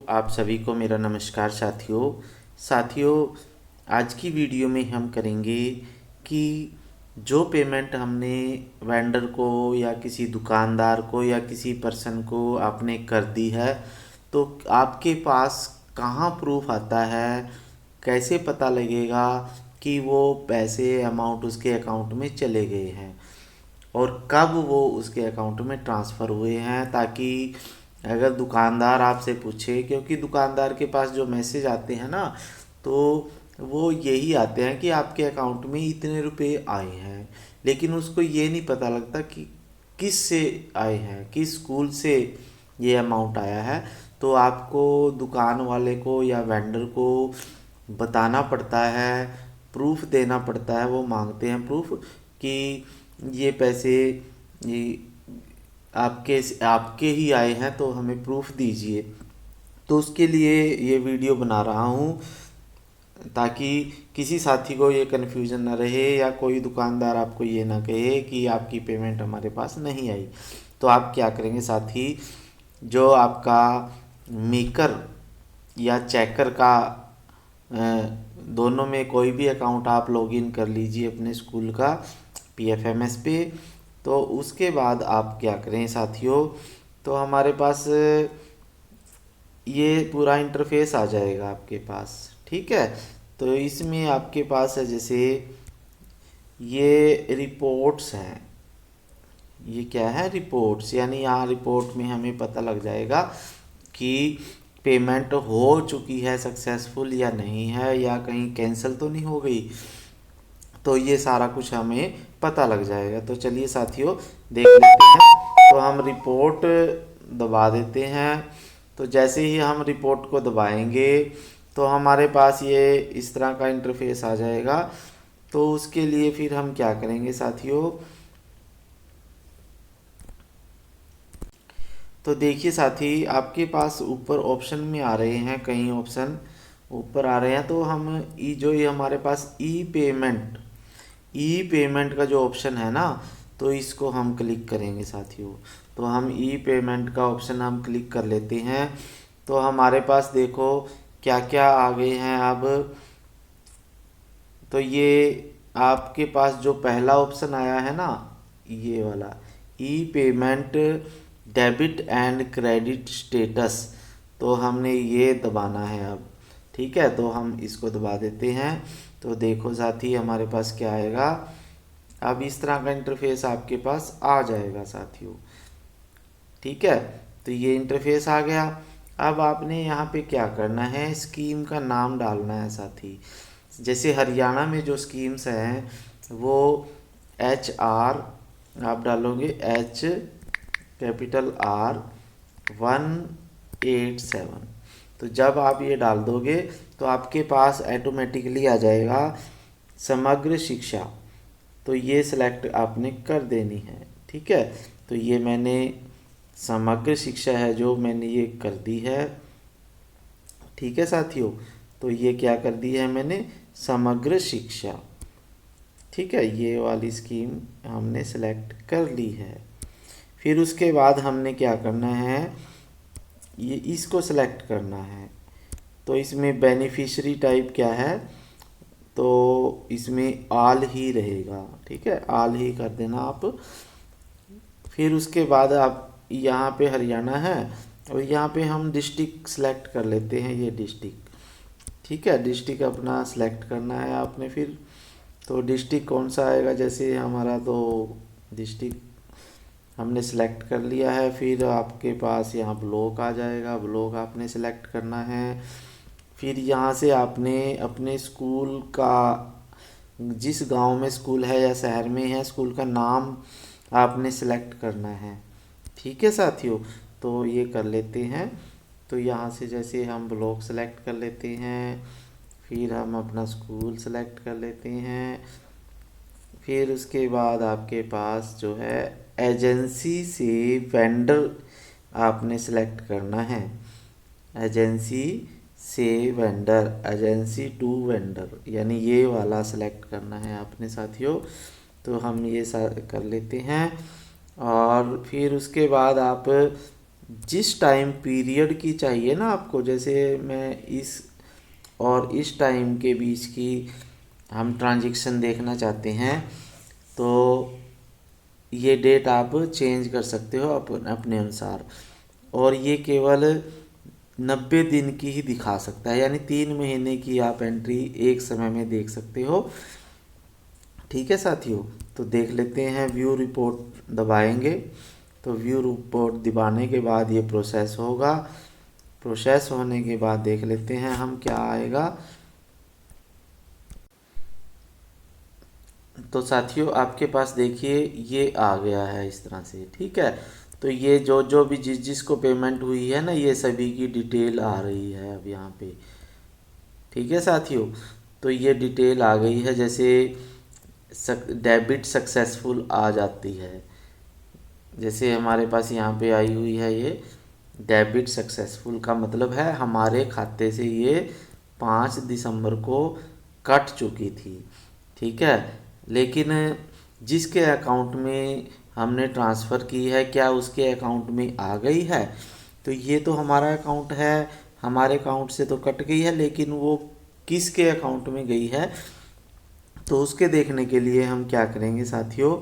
आप सभी को मेरा नमस्कार साथियों। आज की वीडियो में हम करेंगे कि जो पेमेंट हमने वेंडर को या किसी दुकानदार को या किसी पर्सन को आपने कर दी है, तो आपके पास कहाँ प्रूफ आता है, कैसे पता लगेगा कि वो पैसे अमाउंट उसके अकाउंट में चले गए हैं और कब वो उसके अकाउंट में ट्रांसफ़र हुए हैं, ताकि अगर दुकानदार आपसे पूछे, क्योंकि दुकानदार के पास जो मैसेज आते हैं ना, तो वो यही आते हैं कि आपके अकाउंट में इतने रुपए आए हैं, लेकिन उसको ये नहीं पता लगता कि किस से आए हैं, किस स्कूल से ये अमाउंट आया है। तो आपको दुकान वाले को या वेंडर को बताना पड़ता है, प्रूफ देना पड़ता है। वो मांगते हैं प्रूफ कि ये पैसे ये आपके आपके ही आए हैं, तो हमें प्रूफ दीजिए। तो उसके लिए ये वीडियो बना रहा हूँ, ताकि किसी साथी को ये कन्फ्यूज़न ना रहे या कोई दुकानदार आपको ये ना कहे कि आपकी पेमेंट हमारे पास नहीं आई। तो आप क्या करेंगे साथी, जो आपका मेकर या चेकर का दोनों में कोई भी अकाउंट आप लॉगिन कर लीजिए अपने स्कूल का PFMS पे। तो उसके बाद आप क्या करें साथियों, तो हमारे पास ये पूरा इंटरफेस आ जाएगा आपके पास, ठीक है। तो इसमें आपके पास है, जैसे ये रिपोर्ट्स हैं, ये क्या है, रिपोर्ट्स, यानी यहाँ रिपोर्ट में हमें पता लग जाएगा कि पेमेंट हो चुकी है सक्सेसफुल या नहीं है, या कहीं कैंसिल तो नहीं हो गई। तो ये सारा कुछ हमें पता लग जाएगा। तो चलिए साथियों देख लेते हैं। तो हम रिपोर्ट दबा देते हैं। तो जैसे ही हम रिपोर्ट को दबाएंगे तो हमारे पास ये इस तरह का इंटरफेस आ जाएगा। तो उसके लिए फिर हम क्या करेंगे साथियों, तो देखिए साथी, आपके पास ऊपर ऑप्शन में आ रहे हैं, कई ऑप्शन ऊपर आ रहे हैं। तो हम ये हमारे पास ई पेमेंट का जो ऑप्शन है ना, तो इसको हम क्लिक करेंगे साथियों। तो हम ई पेमेंट का ऑप्शन हम क्लिक कर लेते हैं। तो हमारे पास देखो क्या क्या आ गए हैं अब। तो ये आपके पास जो पहला ऑप्शन आया है ना, ये वाला e payment debit and credit status, तो हमने ये दबाना है अब, ठीक है। तो हम इसको दबा देते हैं। तो देखो साथी हमारे पास क्या आएगा, अब इस तरह का इंटरफेस आपके पास आ जाएगा साथियों, ठीक है। तो ये इंटरफेस आ गया। अब आपने यहाँ पे क्या करना है, स्कीम का नाम डालना है साथी। जैसे हरियाणा में जो स्कीम्स हैं वो HR, आप डालोगे HR187। तो जब आप ये डाल दोगे तो आपके पास ऑटोमेटिकली आ जाएगा समग्र शिक्षा। तो ये सिलेक्ट आपने कर देनी है, ठीक है। तो ये मैंने समग्र शिक्षा है जो मैंने ये कर दी है, ठीक है साथियों। तो ये क्या कर दी है मैंने, समग्र शिक्षा, ठीक है। ये वाली स्कीम हमने सेलेक्ट कर ली है। फिर उसके बाद हमने क्या करना है, ये इसको सेलेक्ट करना है। तो इसमें बेनिफिशियरी टाइप क्या है, तो इसमें आल ही रहेगा, ठीक है, आल ही कर देना आप। फिर उसके बाद आप यहाँ पे हरियाणा है और यहाँ पे हम डिस्ट्रिक्ट सेलेक्ट कर लेते हैं, ये डिस्ट्रिक्ट, ठीक है। डिस्ट्रिक्ट अपना सेलेक्ट करना है आपने। फिर तो डिस्ट्रिक्ट कौन सा आएगा, जैसे हमारा तो डिस्ट्रिक्ट हमने सेलेक्ट कर लिया है। फिर आपके पास यहाँ ब्लॉक आ जाएगा, ब्लॉक आपने सेलेक्ट करना है। फिर यहाँ से आपने अपने स्कूल का, जिस गांव में स्कूल है या शहर में है, स्कूल का नाम आपने सेलेक्ट करना है, ठीक है साथियों। तो ये कर लेते हैं। तो यहाँ से जैसे हम ब्लॉक सेलेक्ट कर लेते हैं, फिर हम अपना स्कूल सेलेक्ट कर लेते हैं। फिर उसके बाद आपके पास जो है एजेंसी से वेंडर आपने सेलेक्ट करना है, एजेंसी से वेंडर, एजेंसी टू वेंडर, यानी ये वाला सेलेक्ट करना है आपने साथियों। तो हम ये कर लेते हैं। और फिर उसके बाद आप जिस टाइम पीरियड की चाहिए ना आपको, जैसे मैं इस और इस टाइम के बीच की हम ट्रांजैक्शन देखना चाहते हैं, तो ये डेट आप चेंज कर सकते हो अपने अनुसार। और ये केवल 90 दिन की ही दिखा सकता है, यानी 3 महीने की आप एंट्री एक समय में देख सकते हो। ठीक है साथियों, तो देख लेते हैं। व्यू रिपोर्ट दबाएंगे तो व्यू रिपोर्ट दबाने के बाद ये प्रोसेस होगा। प्रोसेस होने के बाद देख लेते हैं हम क्या आएगा। तो साथियों आपके पास देखिए ये आ गया है इस तरह से। ठीक है, तो ये जो जो भी जिस जिसको पेमेंट हुई है ना, ये सभी की डिटेल आ रही है अब यहाँ पे। ठीक है साथियों, तो ये डिटेल आ गई है। जैसे डेबिट सक्सेसफुल आ जाती है, जैसे हमारे पास यहाँ पे आई हुई है ये डेबिट सक्सेसफुल, का मतलब है हमारे खाते से ये 5 दिसंबर को कट चुकी थी। ठीक है, लेकिन जिसके अकाउंट में हमने ट्रांसफ़र की है, क्या उसके अकाउंट में आ गई है? तो ये तो हमारा अकाउंट है, हमारे अकाउंट से तो कट गई है, लेकिन वो किसके अकाउंट में गई है, तो उसके देखने के लिए हम क्या करेंगे साथियों,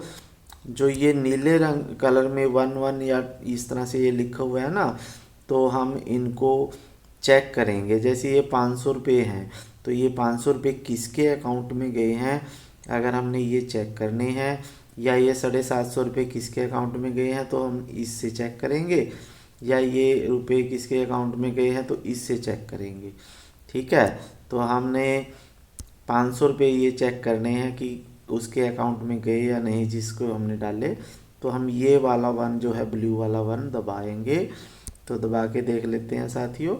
जो ये नीले रंग कलर में 11 या इस तरह से ये लिखा हुआ है ना, तो हम इनको चेक करेंगे। जैसे ये 500 रुपये हैं, तो ये 500 रुपये किसके अकाउंट में गए हैं, अगर हमने ये चेक करने हैं। या ये 750 रुपये किसके अकाउंट में गए हैं, तो हम इससे चेक करेंगे। या ये रुपये किसके अकाउंट में गए हैं, तो इससे चेक करेंगे। ठीक है, तो हमने 500 रुपये ये चेक करने हैं कि उसके अकाउंट में गए या नहीं जिसको हमने डाले। तो हम ये वाला वन जो है ब्लू वाला वन दबाएंगे। तो दबा के देख लेते हैं साथियों।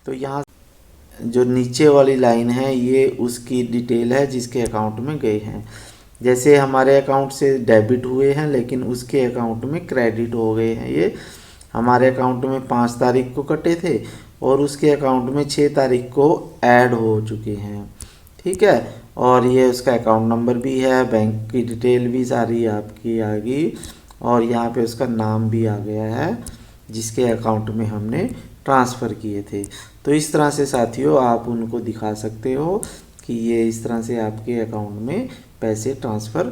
तो यहाँ जो नीचे वाली लाइन है ये उसकी डिटेल है जिसके अकाउंट में गए हैं। जैसे हमारे अकाउंट से डेबिट हुए हैं, लेकिन उसके अकाउंट में क्रेडिट हो गए हैं। ये हमारे अकाउंट में 5 तारीख को कटे थे और उसके अकाउंट में 6 तारीख को ऐड हो चुके हैं। ठीक है, और ये उसका अकाउंट नंबर भी है, बैंक की डिटेल भी सारी आपकी आ गई, और यहाँ पे उसका नाम भी आ गया है जिसके अकाउंट में हमने ट्रांसफ़र किए थे। तो इस तरह से साथियों आप उनको दिखा सकते हो कि ये इस तरह से आपके अकाउंट में पैसे ट्रांसफ़र